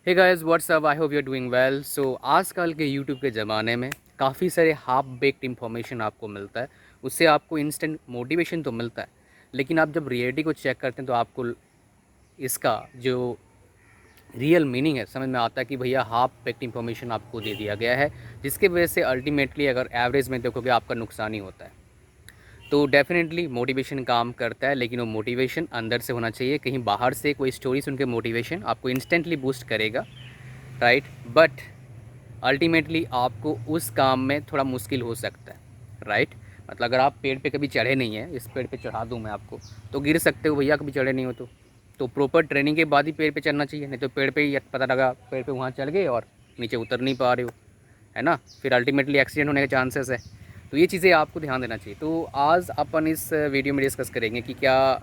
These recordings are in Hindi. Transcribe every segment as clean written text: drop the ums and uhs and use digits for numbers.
Hey guys what's up, I hope you are doing well. So आजकल के यूट्यूब के ज़माने में काफ़ी सारे हाफ बेक्ड इन्फॉर्मेशन आपको मिलता है। उससे आपको इंस्टेंट मोटिवेशन तो मिलता है, लेकिन आप जब रियलिटी को चेक करते हैं तो आपको इसका जो रियल मीनिंग है समझ में आता है कि भैया हाफ बेक्ड इन्फॉर्मेशन आपको दे दिया गया है, जिसके वजह से अल्टीमेटली अगर एवरेज में देखोगे आपका नुकसान ही होता है। तो डेफिनेटली मोटिवेशन काम करता है, लेकिन वो मोटिवेशन अंदर से होना चाहिए। कहीं बाहर से कोई स्टोरी सुन के मोटिवेशन आपको इंस्टेंटली बूस्ट करेगा, राइट, बट अल्टीमेटली आपको उस काम में थोड़ा मुश्किल हो सकता है, राइट। मतलब अगर आप पेड़ पे कभी चढ़े नहीं हैं, इस पेड़ पे चढ़ा दूँ मैं आपको तो गिर सकते हो भैया, कभी चढ़े नहीं हो तो प्रॉपर ट्रेनिंग के बाद ही पेड़ पे चढ़ना चाहिए, नहीं तो पेड़ पे ही पता लगा पेड़ पे वहाँ चढ़ गए और नीचे उतर नहीं पा रहे हो, है ना, फिर अल्टीमेटली एक्सीडेंट होने के चांसेस है। तो ये चीज़ें आपको ध्यान देना चाहिए। तो आज अपन इस वीडियो में डिस्कस करेंगे कि क्या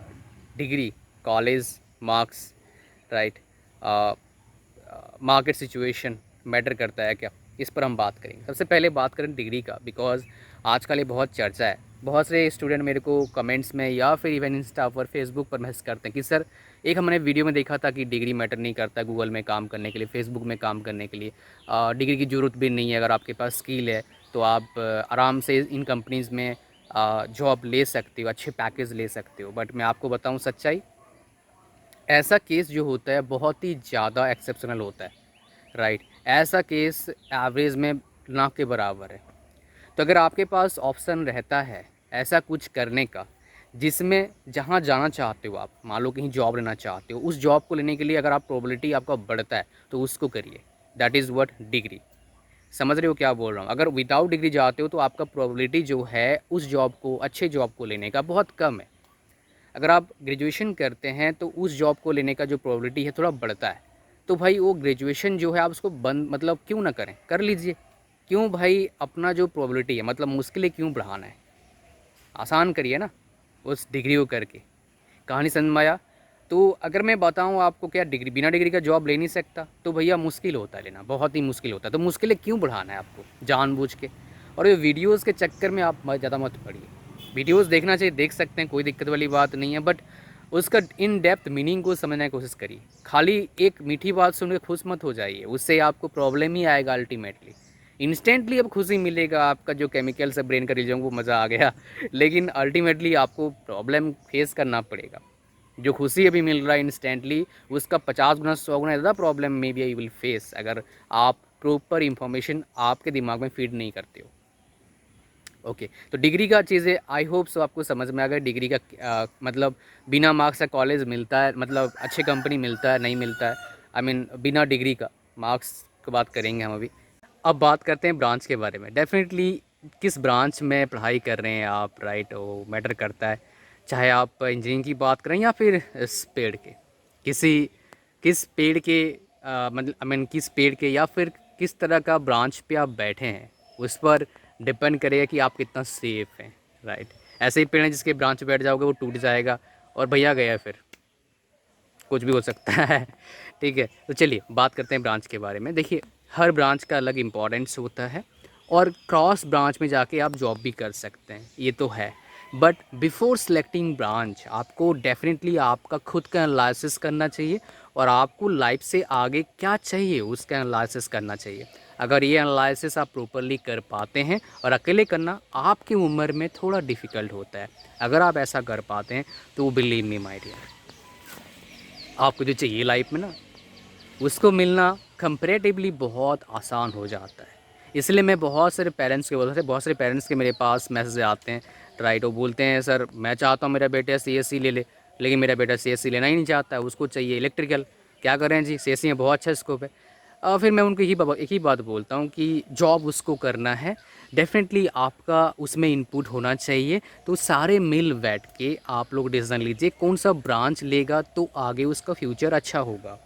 degree, college, marks, right, market situation matter करता है क्या, इस पर हम बात करेंगे। सबसे पहले बात करें डिग्री का, बिकॉज आजकल ये बहुत चर्चा है। बहुत से स्टूडेंट मेरे को कमेंट्स में या फिर इवन इंस्टा पर, फेसबुक पर मैसेज करते हैं कि सर, एक हमने वीडियो में देखा था कि डिग्री मैटर नहीं करता गूगल में काम करने के लिए, फेसबुक में काम करने के लिए, डिग्री की ज़रूरत भी नहीं है। अगर आपके पास स्किल है तो आप आराम से इन कंपनीज़ में जॉब ले सकते हो, अच्छे पैकेज ले सकते हो। बट मैं आपको बताऊं सच्चाई, ऐसा केस जो होता है बहुत ही ज़्यादा एक्सेप्शनल होता है, राइट। ऐसा केस एवरेज में ना के बराबर है। तो अगर आपके पास ऑप्शन रहता है ऐसा कुछ करने का, जिसमें जहाँ जाना चाहते हो आप, मान लो कहीं जॉब लेना चाहते हो, उस जॉब को लेने के लिए अगर आप प्रोबेबिलिटी आपका बढ़ता है तो उसको करिए। That is what degree. समझ रहे हो क्या बोल रहा हूँ? अगर विदाउट डिग्री जाते हो तो आपका प्रोबेबिलिटी जो है उस जॉब को, अच्छे जॉब को लेने का बहुत कम है। अगर आप ग्रेजुएशन करते हैं तो उस जॉब को लेने का जो प्रोबेबिलिटी है थोड़ा बढ़ता है। तो भाई वो ग्रेजुएशन जो है आप उसको बंद मतलब क्यों ना करें, कर लीजिए। क्यों भाई अपना जो प्रोबेबिलिटी है मतलब मुश्किलें क्यों बढ़ाना है, आसान करिए ना उस डिग्री को करके। कहानी समझ में आया? तो अगर मैं बताऊं आपको क्या डिग्री, बिना डिग्री का जॉब ले नहीं सकता, तो भैया मुश्किल होता है लेना, बहुत ही मुश्किल होता है। तो मुश्किलें क्यों बढ़ाना है आपको जानबूझ के? और ये वीडियोज़ के चक्कर में आप ज़्यादा मत पड़िए। वीडियोज़ देखना चाहिए, देख सकते हैं, कोई दिक्कत वाली बात नहीं है, बट उसका इन डेप्थ मीनिंग को समझने की कोशिश करिए। खाली एक मीठी बात सुन के खुश मत हो जाइए, उससे आपको प्रॉब्लम ही आएगा अल्टीमेटली। इंस्टेंटली अब खुशी मिलेगा, आपका जो केमिकल्स है ब्रेन का रिलीजन वो मज़ा आ गया, लेकिन अल्टीमेटली आपको प्रॉब्लम फेस करना पड़ेगा। जो खुशी अभी मिल रहा है इंस्टेंटली, उसका 50 गुना 100 गुना ज़्यादा problem maybe I will face, अगर आप प्रॉपर इंफॉर्मेशन आपके दिमाग में फीड नहीं करते हो। ओके, तो डिग्री का चीज़ें आई होप सो आपको समझ में आ गया। डिग्री का मतलब बिना मार्क्स का कॉलेज मिलता है, मतलब अच्छे कंपनी मिलता है, नहीं मिलता है। आई मीन बिना डिग्री का, मार्क्स की बात करेंगे हम अभी। अब बात करते हैं ब्रांच के बारे में। डेफिनेटली किस ब्रांच में पढ़ाई कर रहे हैं आप, राइट, वो मैटर करता है। चाहे आप इंजीनियरिंग की बात करें या फिर इस पेड़ के, किसी किस पेड़ के मतलब आई मीन किस पेड़ के या फिर किस तरह का ब्रांच पे आप बैठे हैं, उस पर डिपेंड करेगा कि आप कितना सेफ हैं, राइट। ऐसे ही पेड़ है जिसके ब्रांच पे बैठ जाओगे वो टूट जाएगा और भैया गया, फिर कुछ भी हो सकता है। ठीक है, तो चलिए बात करते हैं ब्रांच के बारे में। देखिए, हर ब्रांच का अलग इम्पोर्टेंस होता है और क्रॉस ब्रांच में जाके आप जॉब भी कर सकते हैं, ये तो है। बट बिफोर सेलेक्टिंग ब्रांच आपको डेफिनेटली आपका खुद का एनालिसिस करना चाहिए और आपको लाइफ से आगे क्या चाहिए उसका एनालिसिस करना चाहिए। अगर ये एनालिसिस आप प्रॉपरली कर पाते हैं, और अकेले करना आपकी उम्र में थोड़ा डिफ़िकल्ट होता है, अगर आप ऐसा कर पाते हैं तो बिलीव मी माय डियर, आपको जो चाहिए लाइफ में ना, उसको मिलना कंपैरेटिवली बहुत आसान हो जाता है। इसलिए मैं बहुत सारे पेरेंट्स के बोलते थे, बहुत सारे पेरेंट्स के मेरे पास मैसेज आते हैं, राइट। वो बोलते हैं सर मैं चाहता हूँ मेरा बेटा सीएससी ले ले, लेकिन मेरा बेटा सीएससी लेना ही नहीं चाहता है, उसको चाहिए इलेक्ट्रिकल। क्या करें जी, सीएससी में बहुत अच्छा स्कोप है। फिर मैं उनको एक ही बात बोलता हूँ कि जॉब उसको करना है, डेफिनेटली आपका उसमें इनपुट होना चाहिए। तो सारे मिल बैठ के आप लोग डिसीजन लीजिए कौन सा ब्रांच लेगा तो आगे उसका फ्यूचर अच्छा होगा।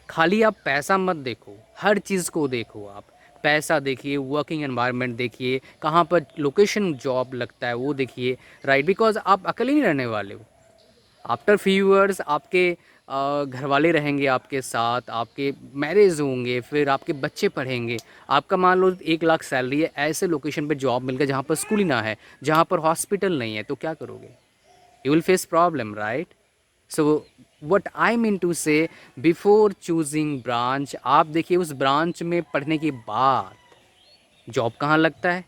खाली आप पैसा मत देखो, हर चीज़ को देखो आप। पैसा देखिए, वर्किंग एनवायरनमेंट देखिए, कहाँ पर लोकेशन जॉब लगता है वो देखिए, राइट। बिकॉज आप अकेले नहीं रहने वाले हो। आफ्टर फ्यू ईयर्स आपके घर वाले रहेंगे आपके साथ, आपके मैरिज होंगे, फिर आपके बच्चे पढ़ेंगे। आपका मान लो 1 लाख सैलरी है, ऐसे लोकेशन पे जॉब मिल गया जहाँ पर स्कूल ही ना है, जहाँ पर हॉस्पिटल नहीं है, तो क्या करोगे? You will face problem, right. So what I mean to say, before choosing branch, आप देखिए उस ब्रांच में पढ़ने के बाद जॉब कहाँ लगता है,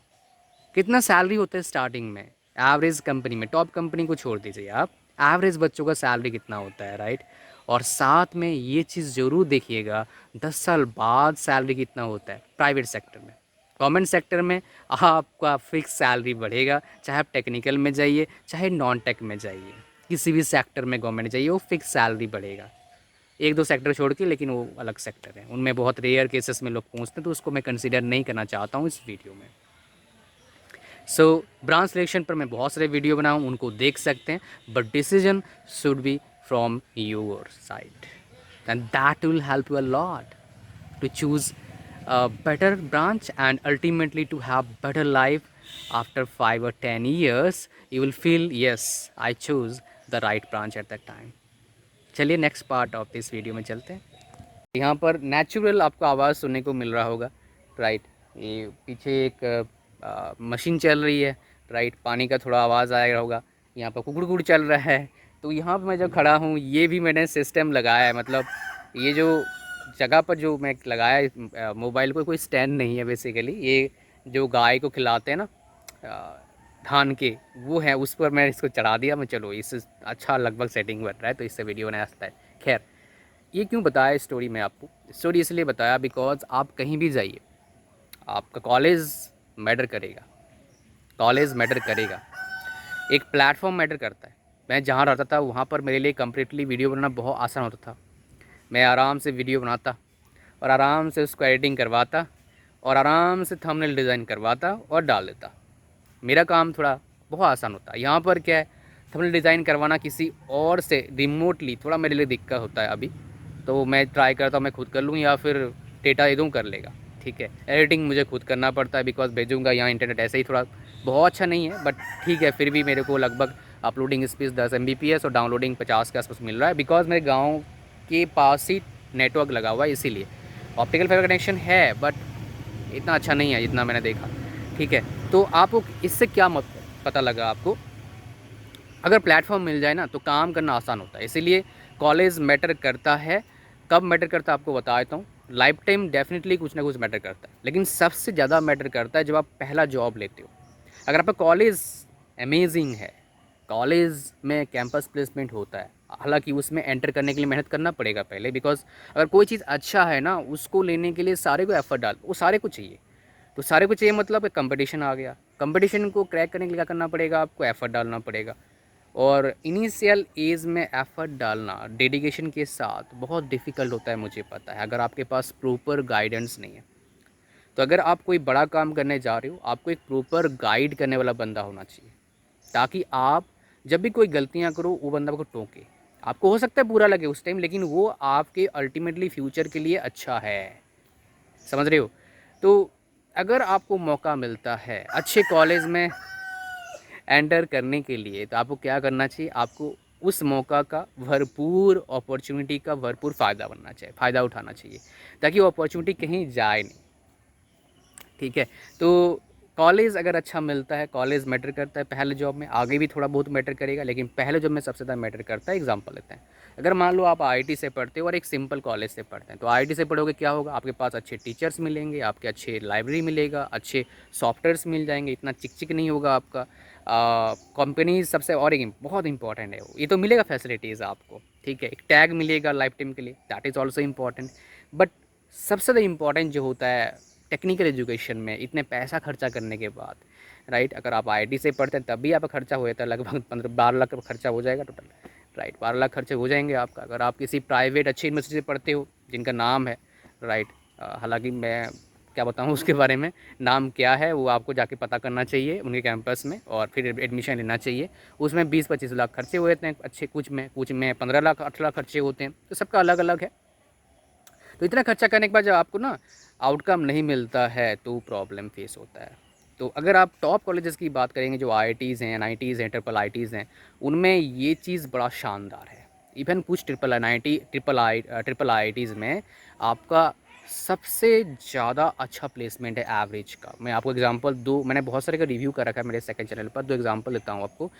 कितना सैलरी होता है स्टार्टिंग में, एवरेज कंपनी में, टॉप कंपनी को छोड़ दीजिए आप, एवरेज बच्चों का सैलरी कितना होता है, राइट। और साथ में ये चीज़ ज़रूर देखिएगा 10 साल बाद सैलरी कितना होता है प्राइवेट सेक्टर में। गवर्नमेंट सेक्टर में आपका फिक्स सैलरी बढ़ेगा, चाहे आप टेक्निकल में जाइए चाहे नॉन टेक में जाइए, किसी भी सेक्टर में गवर्नमेंट जाइए वो फिक्स सैलरी बढ़ेगा। एक दो सेक्टर छोड़ के, लेकिन वो अलग सेक्टर है, उनमें बहुत रेयर केसेस में लोग पूछते हैं, तो उसको मैं कंसिडर नहीं करना चाहता हूँ इस वीडियो में। सो ब्रांच सिलेक्शन पर मैं बहुत सारे वीडियो बनाऊँ, उनको देख सकते हैं, but decision should be from your side and that will help you a lot to choose a better branch and ultimately to have better life. After 5 or 10 years you will feel yes, I chose the right branch at that time. चलिए next part of this video में चलते हैं। यहाँ पर नेचुरल आपको आवाज़ सुनने को मिल रहा होगा, राइट। ये पीछे एक मशीन चल रही है, राइट, पानी का थोड़ा आवाज़ आया होगा, यहाँ पर कुकड़ चल रहा है। तो यहाँ पर मैं जो खड़ा हूँ ये भी मैंने सिस्टम लगाया है, मतलब ये जो जगह पर जो मैं लगाया मोबाइल को, कोई स्टैंड नहीं है बेसिकली, ये जो गाय को खिलाते हैं ना धान के, वो है, उस पर मैं इसको चढ़ा दिया। मैं चलो इससे अच्छा लगभग सेटिंग बन रहा है, तो इससे वीडियो बनाया सकता है। खैर, ये क्यों बताया स्टोरी में आपको, स्टोरी इसलिए बताया बिकॉज आप कहीं भी जाइए, आपका कॉलेज मैटर करेगा, कॉलेज मैटर करेगा, एक प्लेटफॉर्म मैटर करता है। मैं जहाँ रहता था वहाँ पर मेरे लिए कम्प्लीटली वीडियो बनाना बहुत आसान होता था। मैं आराम से वीडियो बनाता और आराम से उसको एडिटिंग करवाता और आराम से थंबनेल डिज़ाइन करवाता और डाल देता। मेरा काम थोड़ा बहुत आसान होता। यहाँ पर क्या है, थंबनेल डिज़ाइन करवाना किसी और से रिमोटली थोड़ा मेरे लिए दिक्कत होता है अभी, तो मैं ट्राई करता हूँ मैं खुद कर लूँ या फिर डेटा दे दूँ कर लेगा, ठीक है। एडिटिंग मुझे खुद करना पड़ता है बिकॉज भेजूँगा, यहाँ इंटरनेट ऐसे ही थोड़ा बहुत अच्छा नहीं है, बट ठीक है, फिर भी मेरे को लगभग अपलोडिंग स्पीड 10 Mbps और डाउनलोडिंग 50 के आसपास मिल रहा है, बिकॉज मेरे गाँव के पास ही नेटवर्क लगा हुआ है, इसीलिए ऑप्टिकल फाइबर कनेक्शन है बट इतना अच्छा नहीं है जितना मैंने देखा, ठीक है। तो आपको इससे क्या पता लगा आपको, अगर प्लेटफॉर्म मिल जाए ना तो काम करना आसान होता है। इसीलिए कॉलेज मैटर करता है। कब मैटर करता है आपको बता देता हूँ, लाइफ टाइम डेफिनेटली कुछ ना कुछ मैटर करता है, लेकिन सबसे ज़्यादा मैटर करता है जब आप पहला जॉब लेते हो। अगर आपका कॉलेज अमेजिंग है, कॉलेज में कैंपस प्लेसमेंट होता है, हालांकि उसमें एंटर करने के लिए मेहनत करना पड़ेगा पहले, बिकॉज अगर कोई चीज़ अच्छा है ना उसको लेने के लिए सारे को एफर्ट डाल, वो सारे को चाहिए, तो सारे को चाहिए मतलब कंपटीशन आ गया। कंपटीशन को क्रैक करने के लिए क्या करना पड़ेगा, आपको एफर्ट डालना पड़ेगा। और इनिशियल एज में एफ़र्ट डालना डेडिकेशन के साथ बहुत डिफ़िकल्ट होता है, मुझे पता है, अगर आपके पास प्रॉपर गाइडेंस नहीं है। तो अगर आप कोई बड़ा काम करने जा रहे हो, आपको एक प्रॉपर गाइड करने वाला बंदा होना चाहिए, ताकि आप जब भी कोई गलतियां करो वो बंदा आपको टोके। आपको हो सकता है बुरा लगे उस टाइम, लेकिन वो आपके अल्टीमेटली फ्यूचर के लिए अच्छा है, समझ रहे हो। तो अगर आपको मौका मिलता है अच्छे कॉलेज में एंटर करने के लिए, तो आपको क्या करना चाहिए, आपको उस मौका का भरपूर अपॉर्चुनिटी का भरपूर फ़ायदा बनना चाहिए, फ़ायदा उठाना चाहिए, ताकि वो अपॉर्चुनिटी कहीं जाए नहीं, ठीक है। तो कॉलेज अगर अच्छा मिलता है, कॉलेज मैटर करता है पहले जॉब में, आगे भी थोड़ा बहुत मैटर करेगा, लेकिन पहले जॉब में सबसे ज़्यादा मैटर करता है। एग्जांपल लेते हैं, अगर मान लो आप आईआईटी से पढ़ते हो और एक सिंपल कॉलेज से पढ़ते हैं, तो आईआईटी से पढ़ोगे क्या होगा, आपके पास अच्छे टीचर्स मिलेंगे, आपके अच्छे लाइब्रेरी मिलेगा, अच्छे सॉफ्टवेयर्स मिल जाएंगे, इतना चिक चिक नहीं होगा आपका। कंपनीज सबसे और एक बहुत इंपॉर्टेंट है, ये तो मिलेगा फैसिलिटीज़ आपको, ठीक है, एक टैग मिलेगा लाइफ टाइम के लिए, that is also important. But सबसे ज़्यादा इम्पॉर्टेंट जो होता है टेक्निकल एजुकेशन में, इतने पैसा खर्चा करने के बाद, राइट, अगर आप आईआईटी से पढ़ते हैं तब भी आपका खर्चा हो जाता है लगभग 12 लाख का खर्चा हो जाएगा टोटल, राइट, 12 लाख खर्चे हो जाएंगे आपका। अगर आप किसी प्राइवेट अच्छी यूनिवर्सिटी से पढ़ते हो जिनका नाम है, राइट, हालांकि मैं क्या बताऊँ उसके बारे में, नाम क्या है वो आपको जाके पता करना चाहिए उनके कैंपस में और फिर एडमिशन लेना चाहिए। उसमें 20-25 लाख खर्चे हो जाते हैं अच्छे, कुछ में 15 लाख 8 लाख खर्चे होते हैं, तो सबका अलग अलग है। तो इतना खर्चा करने के बाद जब आपको ना आउटकम नहीं मिलता है तो प्रॉब्लम फेस होता है। तो अगर आप टॉप कॉलेजेस की बात करेंगे, जो आईआईटीज़ हैं, एनआईटीज़ हैं, ट्रिपल आईटीज़ हैं, उनमें ये चीज़ बड़ा शानदार है। इवन कुछ ट्रिपल आईआईटीज़ में आपका सबसे ज़्यादा अच्छा प्लेसमेंट है एवरेज का। मैं आपको एग्जांपल दो, मैंने बहुत सारे का रिव्यू कर रखा है मेरे सेकंड चैनल पर, दो एग्जांपल देता हूँ आपको।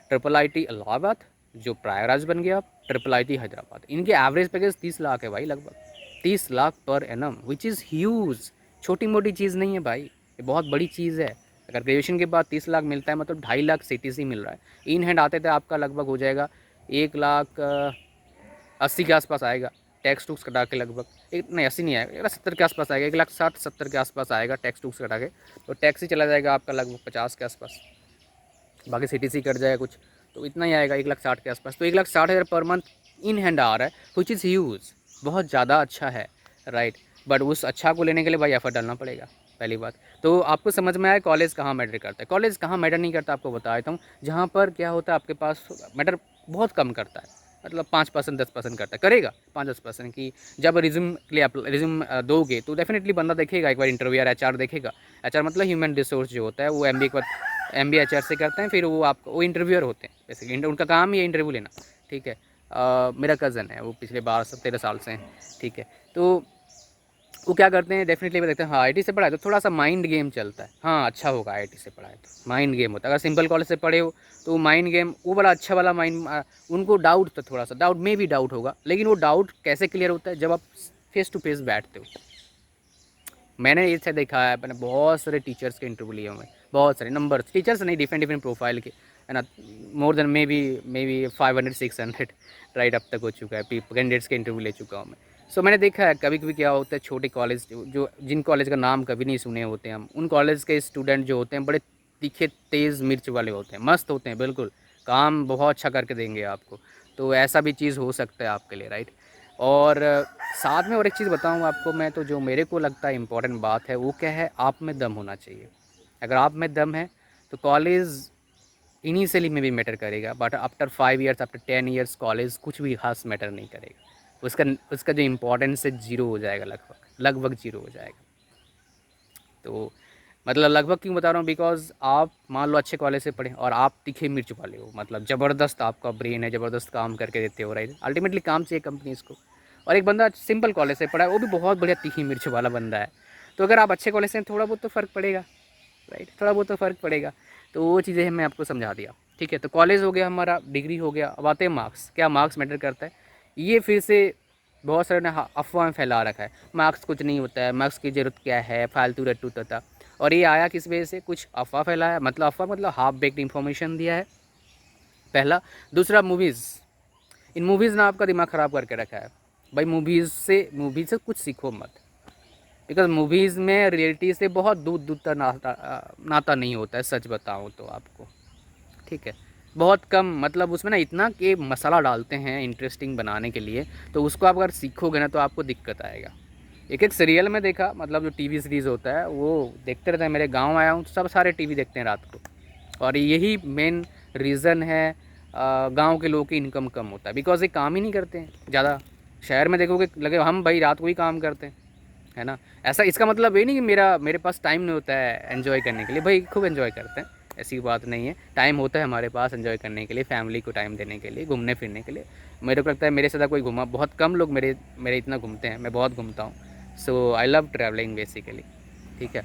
ट्रिपल आईटी इलाहाबाद जो प्रयागराज बन गया, ट्रिपल IIT हैदराबाद, इनके एवरेज पैकेज 30 लाख है भाई, लगभग 30 lakh per annum, which is huge. छोटी मोटी चीज़ नहीं है भाई, ये बहुत बड़ी चीज़ है। अगर ग्रेजुएशन के बाद 30 लाख मिलता है मतलब 2.5 लाख CTC मिल रहा है। इन हैंड आते थे आपका लगभग हो जाएगा 1,80,000 के आसपास आएगा, टैक्स टूक्स कटा के लगभग एक नहीं 80 नहीं आएगा, 70 के आसपास आएगा, 1,60,70 के आसपास आएगा टैक्स टूक्स कटा के। तो टैक्स ही चला जाएगा आपका लगभग 50 के आसपास, बाकी CTC कट जाएगा कुछ, तो इतना ही आएगा 1,60,000 के आसपास। तो 1,60,000 पर मंथ इन हैंड आ रहा है, विच इज़ ह्यूज, बहुत ज़्यादा अच्छा है, राइट। बट उस अच्छा को लेने के लिए भाई एफर्ट डालना पड़ेगा, पहली बात। तो आपको समझ में आया कॉलेज कहाँ मैटर करता है। कॉलेज कहाँ मैटर नहीं करता आपको बता देता हूँ, जहाँ पर क्या होता है आपके पास मैटर बहुत कम करता है, मतलब 5% 10% करता है, करेगा 5-10% की। जब रिज्यूम के लिए रिज्यूम दोगे तो डेफिनेटली बंदा देखेगा एक बार इंटरव्यू, या HR देखेगा। HR मतलब ह्यूमन रिसोर्स जो होता है, वो MBA के बाद MBA HR से करते हैं, फिर वो आपको वो इंटरव्यूअर होते हैं बेसिकली, उनका काम ही है इंटरव्यू लेना, ठीक है। मेरा कज़न है, वो पिछले 12-13 साल से हैं, ठीक है। तो वो क्या करते हैं, डेफिनेटली वो देखते हैं हाँ IIT से पढ़ा है तो थोड़ा सा माइंड गेम चलता है, हाँ अच्छा होगा IIT से पढ़ा है तो माइंड गेम होता है। अगर सिंपल कॉलेज से पढ़े हो तो माइंड गेम वो बड़ा अच्छा वाला माइंड, उनको डाउट तो थोड़ा सा डाउट में भी डाउट होगा, लेकिन वो डाउट कैसे क्लियर होता है जब आप फेस टू फेस बैठते हो। मैंने इससे देखा है, मैंने बहुत सारे टीचर्स के इंटरव्यू लिए हुए, बहुत सारे नंबर्स टीचर्स नहीं, डिफरेंट डिफरेंट प्रोफाइल के, है ना, more than may be 500-600 right अब तक हो चुका है, कैंडिडेट्स के इंटरव्यू ले चुका हूँ मैं। सो मैंने देखा है कभी कभी क्या होता है, छोटे कॉलेज जो जिन कॉलेज का नाम कभी नहीं सुने होते हम, उन कॉलेज के स्टूडेंट जो होते हैं बड़े तीखे तेज़ मिर्च वाले होते हैं, मस्त होते हैं बिल्कुल, काम बहुत अच्छा करके देंगे आपको। तो ऐसा भी चीज़ हो सकता है आपके लिए, राइट। और साथ में और एक चीज़ बताऊँ आपको मैं, तो जो मेरे को लगता है इम्पॉर्टेंट बात है वो क्या है, आप में दम होना चाहिए। अगर आप में दम है तो कॉलेज इनिशियली में भी मैटर करेगा, but after 5 years after 10 years college कुछ भी खास मैटर नहीं करेगा, उसका उसका जो इम्पोर्टेंस है जीरो हो जाएगा, लगभग लगभग जीरो हो जाएगा। तो मतलब लगभग क्यों बता रहा हूँ, बिकॉज आप मान लो अच्छे कॉलेज से पढ़े और आप तीखे मिर्च वाले हो, मतलब ज़बरदस्त आपका ब्रेन है, ज़बरदस्त काम करके देते हो, राइट। अल्टीमेटली काम चाहिए कंपनीज़ को। और एक बंदा सिंपल कॉलेज से पढ़ा है, वो भी बहुत बढ़िया तीखी मिर्च वाला बंदा है, तो अगर आप अच्छे कॉलेज से थोड़ा बहुत तो फ़र्क पड़ेगा, राइट, थोड़ा बहुत तो फ़र्क पड़ेगा। तो वो चीज़ें मैं आपको समझा दिया, ठीक है। तो कॉलेज हो गया हमारा, डिग्री हो गया, अब आते हैं मार्क्स। क्या मार्क्स मैटर करता है, ये फिर से बहुत सारे ने अफवाह में फैला रखा है, मार्क्स कुछ नहीं होता है, मार्क्स की ज़रूरत क्या है, फालतू रट्टू तथा। और ये आया किस वजह से, कुछ अफवाह फैलाया, मतलब अफवाह मतलब हाफ बेक्ड इन्फॉर्मेशन दिया है, पहला। दूसरा मूवीज़, इन मूवीज़ ने आपका दिमाग ख़राब करके रखा है भाई। मूवीज़ से कुछ सीखो मत, बिकॉज मूवीज़ में रियलिटी से बहुत दूर दूर तक नाता नहीं होता है, सच बताऊँ तो आपको, ठीक है। बहुत कम, मतलब उसमें ना इतना कि मसाला डालते हैं इंटरेस्टिंग बनाने के लिए, तो उसको आप अगर सीखोगे ना तो आपको दिक्कत आएगा। एक एक सीरियल में देखा, मतलब जो टीवी सीरीज़ होता है वो देखते रहते हैं। मेरे गांव आया हूँ तो सब सारे टीवी देखते हैं रात को, और यही मेन रीज़न है गांव के लोगों की इनकम कम होता है, बिकॉज ये काम ही नहीं करते हैं ज़्यादा। शहर में देखोगे लगे हम भाई रात को ही काम करते हैं, है ना। ऐसा इसका मतलब ये नहीं कि मेरे पास टाइम नहीं होता है एंजॉय करने के लिए, भाई खूब एंजॉय करते हैं, ऐसी बात नहीं है। टाइम होता है हमारे पास एंजॉय करने के लिए, फैमिली को टाइम देने के लिए, घूमने फिरने के लिए। मेरे को लगता है मेरे से ज़्यादा कोई घूमा, बहुत कम लोग मेरे मेरे इतना घूमते हैं, मैं बहुत घूमता हूँ। सो आई लव ट्रैवलिंग बेसिकली, ठीक है।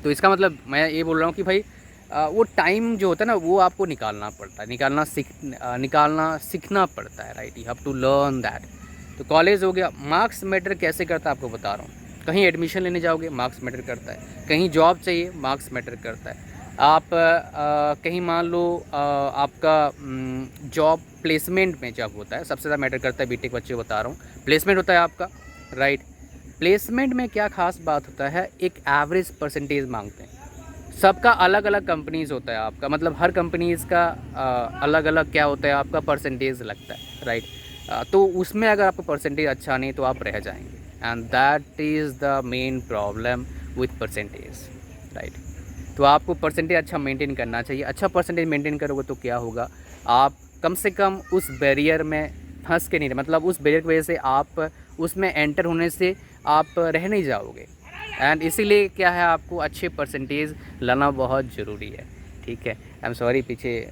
तो इसका मतलब मैं ये बोल रहा हूँ कि भाई वो टाइम जो होता है ना वो आपको निकालना पड़ता है, निकालना सीखना पड़ता है, right. You have to learn that. तो कॉलेज हो गया, मार्क्स मैटर कैसे करता है आपको बता रहा हूँ। कहीं एडमिशन लेने जाओगे मार्क्स मैटर करता है, कहीं जॉब चाहिए मार्क्स मैटर करता है। आप कहीं मान लो आपका जॉब प्लेसमेंट में जब होता है सबसे ज़्यादा मैटर करता है, बीटेक बच्चे बता रहा हूँ, प्लेसमेंट होता है आपका, राइट। प्लेसमेंट में क्या खास बात होता है, एक एवरेज परसेंटेज मांगते हैं। सबका अलग अलग कंपनीज़ होता है आपका, मतलब हर कंपनीज़ का अलग अलग क्या होता है आपका परसेंटेज लगता है, राइट। तो उसमें अगर आपका परसेंटेज अच्छा नहीं तो आप रह जाएंगे, and that is the main problem with percentage, right. तो आपको परसेंटेज अच्छा मेंटेन करना चाहिए। अच्छा परसेंटेज मेंटेन करोगे तो क्या होगा, आप कम से कम उस बैरियर में फंस के नहीं रहे, मतलब उस बैरियर की वजह से आप उसमें एंटर होने से आप रह नहीं जाओगे। एंड इसीलिए क्या है, आपको अच्छे परसेंटेज लाना बहुत ज़रूरी है, ठीक है। आई एम सॉरी, पीछे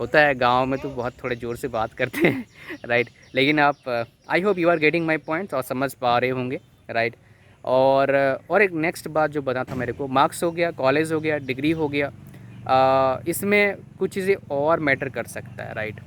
होता है गांव में तो बहुत थोड़े ज़ोर से बात करते हैं राइट। लेकिन आप I hope you are getting my points और समझ पा रहे होंगे, राइट। और एक नेक्स्ट बात जो बता था मेरे को, मार्क्स हो गया, कॉलेज हो गया, डिग्री हो गया, इसमें कुछ चीज़ें और मैटर कर सकता है, राइट।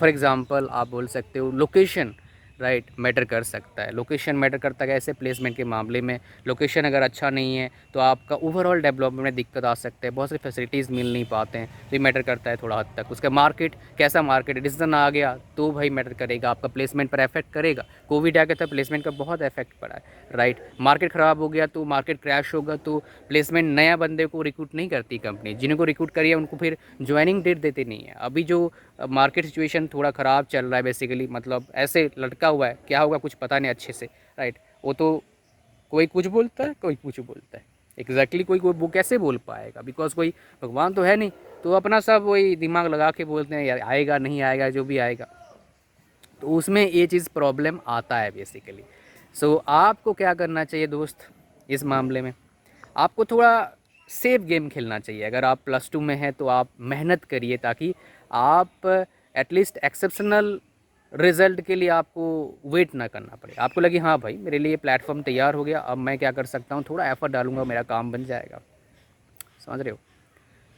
फॉर एग्ज़ाम्पल आप बोल सकते हो लोकेशन, राइट, मैटर कर सकता है। लोकेशन मैटर करता है कैसे? प्लेसमेंट के मामले में लोकेशन अगर अच्छा नहीं है तो आपका ओवरऑल डेवलपमेंट में दिक्कत आ सकते हैं, बहुत सारी फैसिलिटीज़ मिल नहीं पाते हैं, तो ये मैटर करता है थोड़ा हद तक। उसका मार्केट, कैसा मार्केट है, डिसीजन आ गया तो भाई मैटर करेगा, आपका प्लेसमेंट पर इफेक्ट करेगा। कोविड आ गया था, प्लेसमेंट का बहुत इफेक्ट पड़ा है, राइट। मार्केट ख़राब हो गया तो मार्केट क्रैश होगा तो प्लेसमेंट नया बंदे को रिक्रूट नहीं करती कंपनी, जिनको रिक्रूट करिए उनको फिर ज्वाइनिंग डेट देते नहीं है। अभी जो मार्केट सिचुएशन थोड़ा ख़राब चल रहा है बेसिकली, मतलब ऐसे लटका हुआ है, क्या होगा कुछ पता नहीं अच्छे से, राइट। वो तो कोई कुछ बोलता है, कोई कुछ बोलता है, एग्जैक्टली कोई वो कैसे बोल पाएगा, बिकॉज कोई भगवान तो है नहीं, तो अपना सब वही दिमाग लगा के बोलते हैं यार आएगा नहीं आएगा जो भी आएगा, तो उसमें ये चीज़ प्रॉब्लम आता है बेसिकली। सो आपको क्या करना चाहिए दोस्त इस मामले में? आपको थोड़ा सेफ गेम खेलना चाहिए। अगर आप +2 में हैं तो आप मेहनत करिए ताकि आप एटलीस्ट एक्सेप्शनल रिज़ल्ट के लिए आपको वेट ना करना पड़े। आपको लगे हाँ भाई मेरे लिए प्लेटफॉर्म तैयार हो गया, अब मैं क्या कर सकता हूँ, थोड़ा एफर्ट डालूंगा मेरा काम बन जाएगा। समझ रहे हो?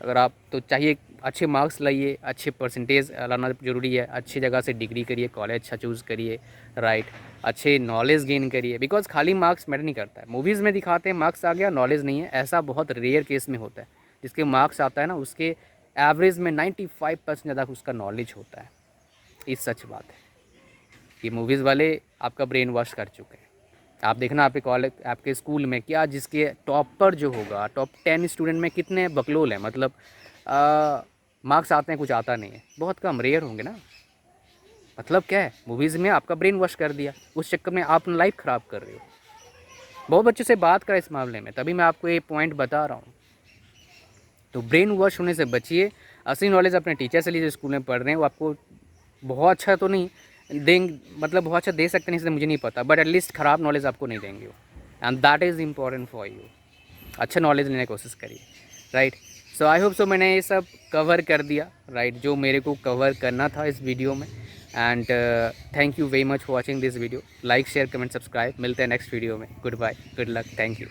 अगर आप तो चाहिए अच्छे मार्क्स लाइए, अच्छे परसेंटेज लाना ज़रूरी है, अच्छी जगह से डिग्री करिए, कॉलेज अच्छा चूज़ करिए, राइट, अच्छे नॉलेज गेन करिए, बिकॉज खाली मार्क्स मैटर नहीं करता है। मूवीज़ में दिखाते हैं मार्क्स आ गया नॉलेज नहीं है, ऐसा बहुत रेयर केस में होता है। जिसके मार्क्स आता है ना उसके एवरेज में 95% ज़्यादा उसका नॉलेज होता है। ये सच बात है। ये मूवीज़ वाले आपका ब्रेन वॉश कर चुके हैं। आप देखना आपके कॉलेज, आपके स्कूल में क्या, जिसके टॉपर जो होगा, टॉप 10 स्टूडेंट में कितने बकलोल हैं, मतलब मार्क्स आते हैं कुछ आता नहीं है, बहुत कम, रेयर होंगे ना। मतलब क्या है, मूवीज़ में आपका ब्रेन वॉश कर दिया, उस चक्कर में आप अपना लाइफ ख़राब कर रहे हो। बहुत बच्चों से बात करा इस मामले में, तभी मैं आपको ये पॉइंट बता रहा हूँ। तो ब्रेन वॉश होने से बचिए। असली नॉलेज अपने टीचर से लीजिए, स्कूल में पढ़ रहे हैं, वो आपको बहुत अच्छा तो नहीं देंगे, मतलब बहुत अच्छा दे सकते नहीं, इसलिए मुझे नहीं पता, बट एटलीस्ट ख़राब नॉलेज आपको नहीं देंगे वो, and that is important for you. अच्छा नॉलेज लेने की कोशिश करिए, right. So I hope so मैंने ये सब कवर कर दिया, राइट, जो मेरे को कवर करना था इस वीडियो में। And thank you very much for watching this video. Like share comment subscribe. मिलते हैं नेक्स्ट वीडियो में। Goodbye, good luck, thank you.